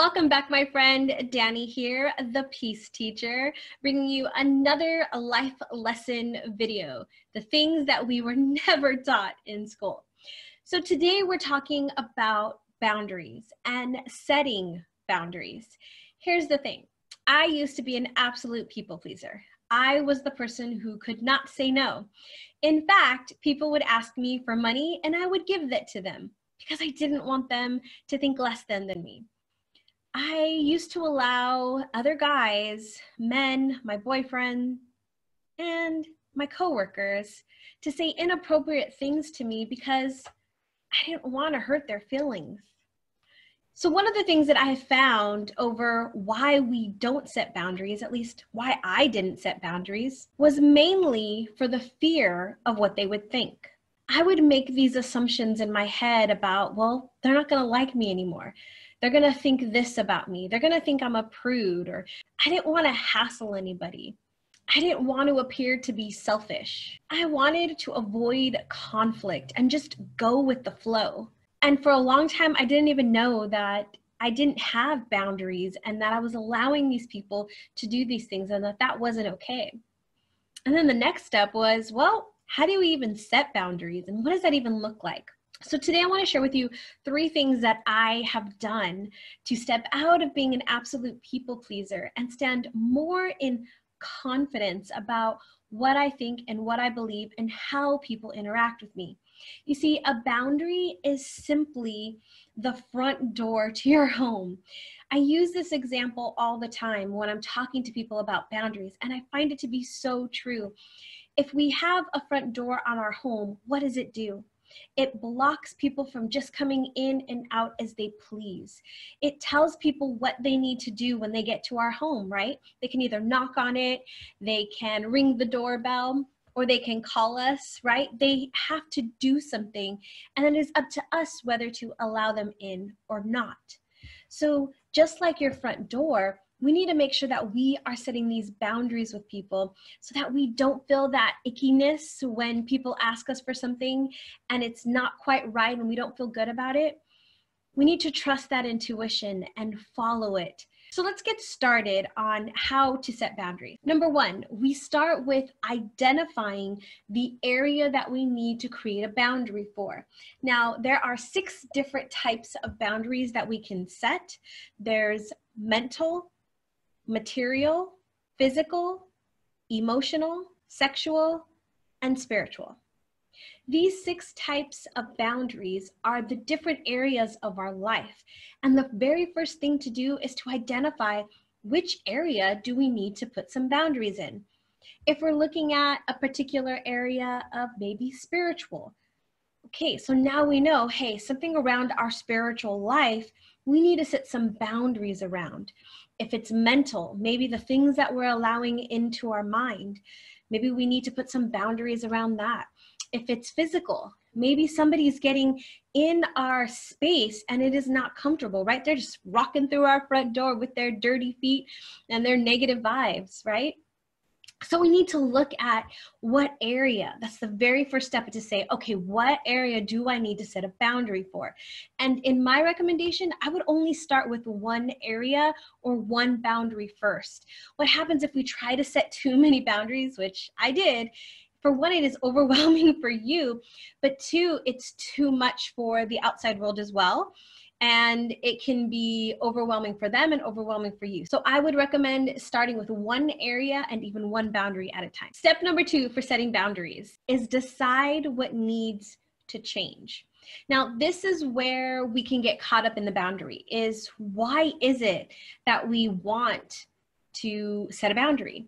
Welcome back, my friend. Danie here, the Peace Teacher, bringing you another life lesson video, the things that we were never taught in school. So today we're talking about boundaries and setting boundaries. Here's the thing. I used to be an absolute people pleaser. I was the person who could not say no. In fact, people would ask me for money and I would give that to them because I didn't want them to think less than me. I used to allow other guys, men, my boyfriend, and my coworkers to say inappropriate things to me because I didn't want to hurt their feelings. So one of the things that I have found over why we don't set boundaries, at least why I didn't set boundaries, was mainly for the fear of what they would think. I would make these assumptions in my head about, well, they're not going to like me anymore. They're going to think this about me. They're going to think I'm a prude, or I didn't want to hassle anybody. I didn't want to appear to be selfish. I wanted to avoid conflict and just go with the flow. And for a long time, I didn't even know that I didn't have boundaries and that I was allowing these people to do these things and that wasn't okay. And then the next step was, well, how do we even set boundaries and what does that even look like? So today I want to share with you 3 things that I have done to step out of being an absolute people pleaser and stand more in confidence about what I think and what I believe and how people interact with me. You see, a boundary is simply the front door to your home. I use this example all the time when I'm talking to people about boundaries, and I find it to be so true. If we have a front door on our home, what does it do? It blocks people from just coming in and out as they please. It tells people what they need to do when they get to our home, right? They can either knock on it, they can ring the doorbell, or they can call us, right? They have to do something, and it is up to us whether to allow them in or not. So just like your front door, we need to make sure that we are setting these boundaries with people so that we don't feel that ickiness when people ask us for something and it's not quite right and we don't feel good about it. We need to trust that intuition and follow it. So let's get started on how to set boundaries. Number 1, we start with identifying the area that we need to create a boundary for. Now, there are 6 different types of boundaries that we can set. There's mental, material, physical, emotional, sexual, and spiritual. These 6 types of boundaries are the different areas of our life. And the very first thing to do is to identify which area do we need to put some boundaries in. If we're looking at a particular area of maybe spiritual, okay, so now we know, hey, something around our spiritual life, we need to set some boundaries around. If it's mental, maybe the things that we're allowing into our mind, maybe we need to put some boundaries around that. If it's physical, maybe somebody's getting in our space and it is not comfortable, right? They're just rocking through our front door with their dirty feet and their negative vibes, right? So we need to look at what area. That's the very first step, to say, okay, what area do I need to set a boundary for? And in my recommendation, I would only start with one area or one boundary first. What happens if we try to set too many boundaries, which I did? For 1, it is overwhelming for you, but 2, it's too much for the outside world as well. And it can be overwhelming for them and overwhelming for you. So I would recommend starting with one area and even one boundary at a time. Step number 2 for setting boundaries is decide what needs to change. Now, this is where we can get caught up in the boundary, is why is it that we want to set a boundary?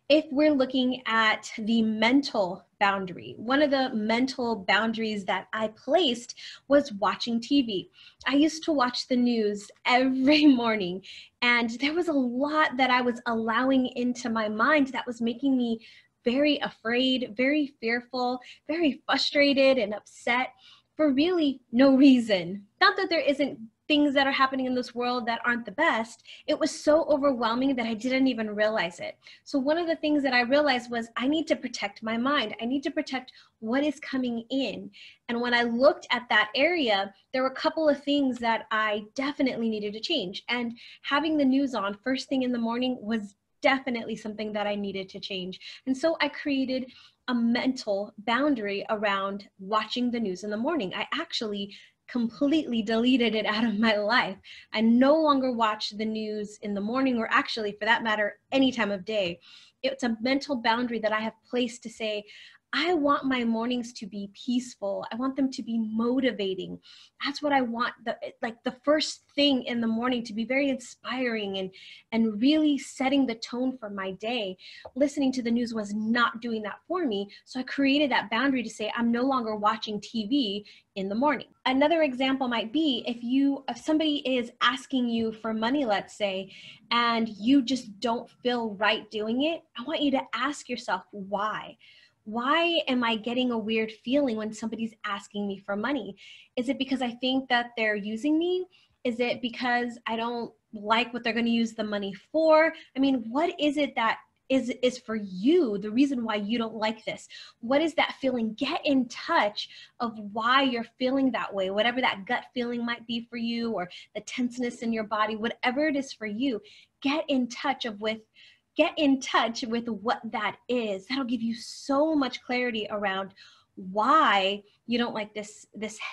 If we're looking at the mental boundary, one of the mental boundaries that I placed was watching TV. I used to watch the news every morning, and there was a lot that I was allowing into my mind that was making me very afraid, very fearful, very frustrated and upset for really no reason. Not that there isn't things that are happening in this world that aren't the best, it was so overwhelming that I didn't even realize it. So one of the things that I realized was I need to protect my mind. I need to protect what is coming in. And when I looked at that area, there were a couple of things that I definitely needed to change. And having the news on first thing in the morning was definitely something that I needed to change. And so I created a mental boundary around watching the news in the morning. I actually completely deleted it out of my life. I no longer watch the news in the morning, or actually, for that matter, any time of day. It's a mental boundary that I have placed to say, I want my mornings to be peaceful. I want them to be motivating. That's what I want, the first thing in the morning to be very inspiring and really setting the tone for my day. Listening to the news was not doing that for me. So I created that boundary to say, I'm no longer watching TV in the morning. Another example might be if somebody is asking you for money, let's say, and you just don't feel right doing it, I want you to ask yourself why. Why am I getting a weird feeling when somebody's asking me for money? Is it because I think that they're using me? Is it because I don't like what they're going to use the money for? I mean, what is it that is for you the reason why you don't like this? What is that feeling? Get in touch of why you're feeling that way, whatever that gut feeling might be for you, or the tenseness in your body, whatever it is for you. Get in touch with what that is. That'll give you so much clarity around why you don't like this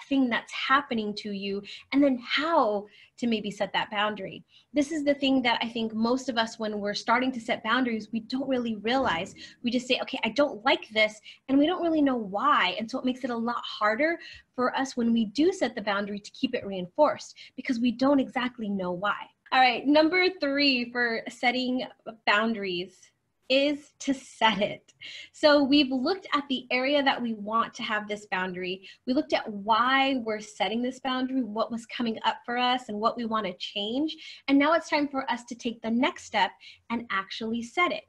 thing that's happening to you, and then how to maybe set that boundary. This is the thing that I think most of us, when we're starting to set boundaries, we don't really realize. We just say, okay, I don't like this, and we don't really know why. And so it makes it a lot harder for us when we do set the boundary to keep it reinforced, because we don't exactly know why. All right, number 3 for setting boundaries is to set it. So we've looked at the area that we want to have this boundary. We looked at why we're setting this boundary, what was coming up for us, and what we want to change. And now it's time for us to take the next step and actually set it.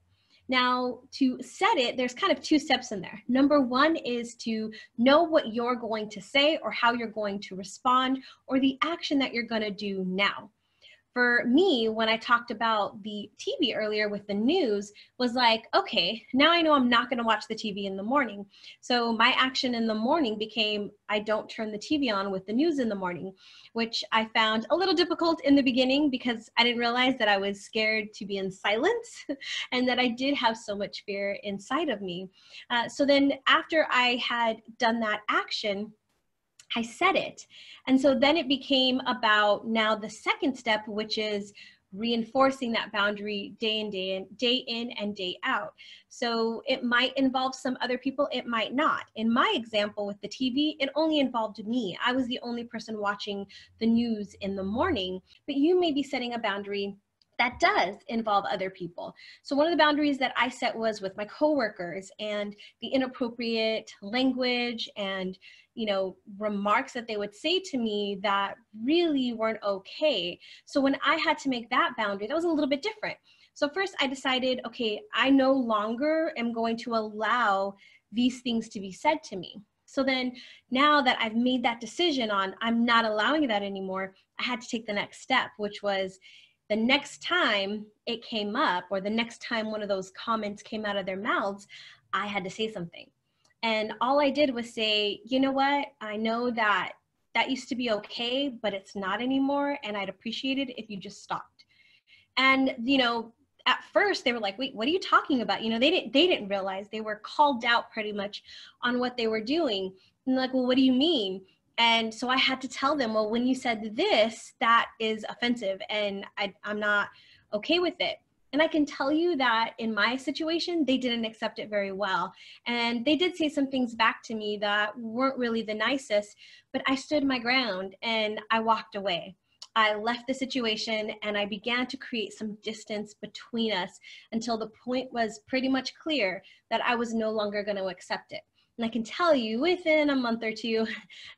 Now, to set it, there's kind of 2 steps in there. Number 1 is to know what you're going to say or how you're going to respond, or the action that you're going to do now. For me, when I talked about the TV earlier with the news, was like, okay, now I know I'm not going to watch the TV in the morning. So my action in the morning became, I don't turn the TV on with the news in the morning, which I found a little difficult in the beginning because I didn't realize that I was scared to be in silence and that I did have so much fear inside of me. So then after I had done that action, I said it. And so then it became about now the second step, which is reinforcing that boundary day in and day out. So it might involve some other people, it might not. In my example with the TV, it only involved me. I was the only person watching the news in the morning, but you may be setting a boundary that does involve other people. So one of the boundaries that I set was with my coworkers, and the inappropriate language and remarks that they would say to me that really weren't okay. So when I had to make that boundary, that was a little bit different. So first I decided, okay, I no longer am going to allow these things to be said to me. So then now that I've made that decision on I'm not allowing that anymore, I had to take the next step, which was the next time it came up, or the next time one of those comments came out of their mouths, I had to say something. And all I did was say, you know what? I know that used to be okay, but it's not anymore. And I'd appreciate it if you just stopped. And, at first they were like, wait, what are you talking about? They didn't realize they were called out pretty much on what they were doing. And like, well, what do you mean? And so I had to tell them, well, when you said this, that is offensive and I'm not okay with it. And I can tell you that in my situation, they didn't accept it very well. And they did say some things back to me that weren't really the nicest, but I stood my ground and I walked away. I left the situation and I began to create some distance between us until the point was pretty much clear that I was no longer going to accept it. And I can tell you within a month or 2,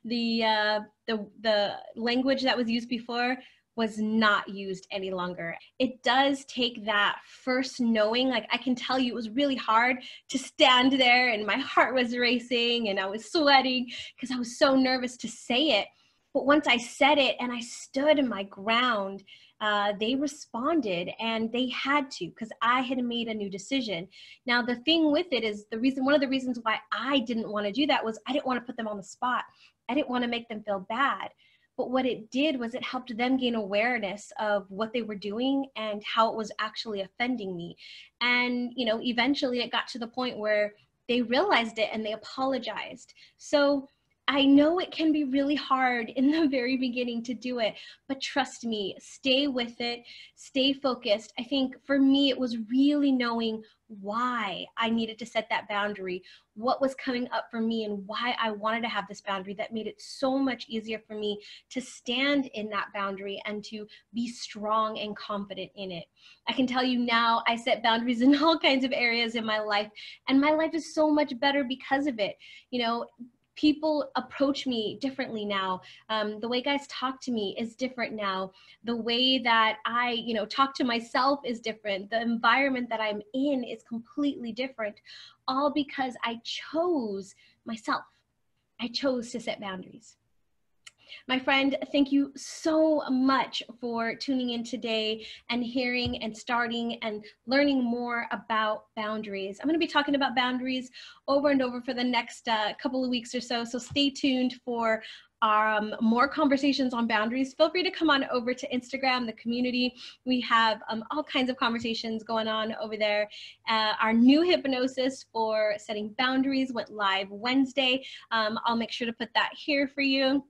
the language that was used before was not used any longer. It does take that first knowing. Like, I can tell you it was really hard to stand there and my heart was racing and I was sweating because I was so nervous to say it. But once I said it and I stood my ground, they responded, and they had to, because I had made a new decision. Now, the thing with it is one of the reasons why I didn't want to do that was I didn't want to put them on the spot. I didn't want to make them feel bad. But what it did was it helped them gain awareness of what they were doing and how it was actually offending me. And, you know, eventually it got to the point where they realized it and they apologized. So I know it can be really hard in the very beginning to do it, but trust me, stay with it, stay focused. I think for me, it was really knowing why I needed to set that boundary, what was coming up for me, and why I wanted to have this boundary that made it so much easier for me to stand in that boundary and to be strong and confident in it. I can tell you now, I set boundaries in all kinds of areas in my life, and my life is so much better because of it. You know, people approach me differently now. The way guys talk to me is different now. The way that I, you know, talk to myself is different. The environment that I'm in is completely different, all because I chose myself. I chose to set boundaries. My friend, thank you so much for tuning in today and hearing and starting and learning more about boundaries. I'm going to be talking about boundaries over and over for the next couple of weeks or so. So stay tuned for more conversations on boundaries. Feel free to come on over to Instagram, the community. We have all kinds of conversations going on over there. Our new hypnosis for setting boundaries went live Wednesday. I'll make sure to put that here for you.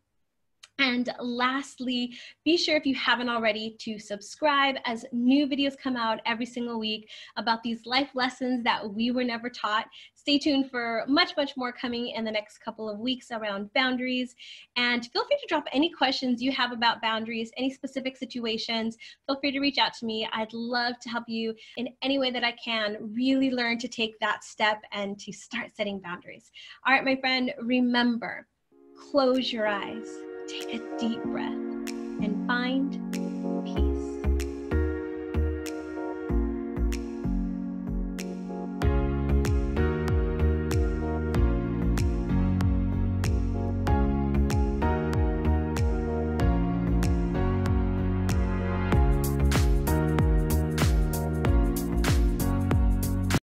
And lastly, be sure, if you haven't already, to subscribe, as new videos come out every single week about these life lessons that we were never taught. Stay tuned for much, much more coming in the next couple of weeks around boundaries. And feel free to drop any questions you have about boundaries, any specific situations. Feel free to reach out to me. I'd love to help you in any way that I can really learn to take that step and to start setting boundaries. All right, my friend, remember, close your eyes. Take a deep breath and find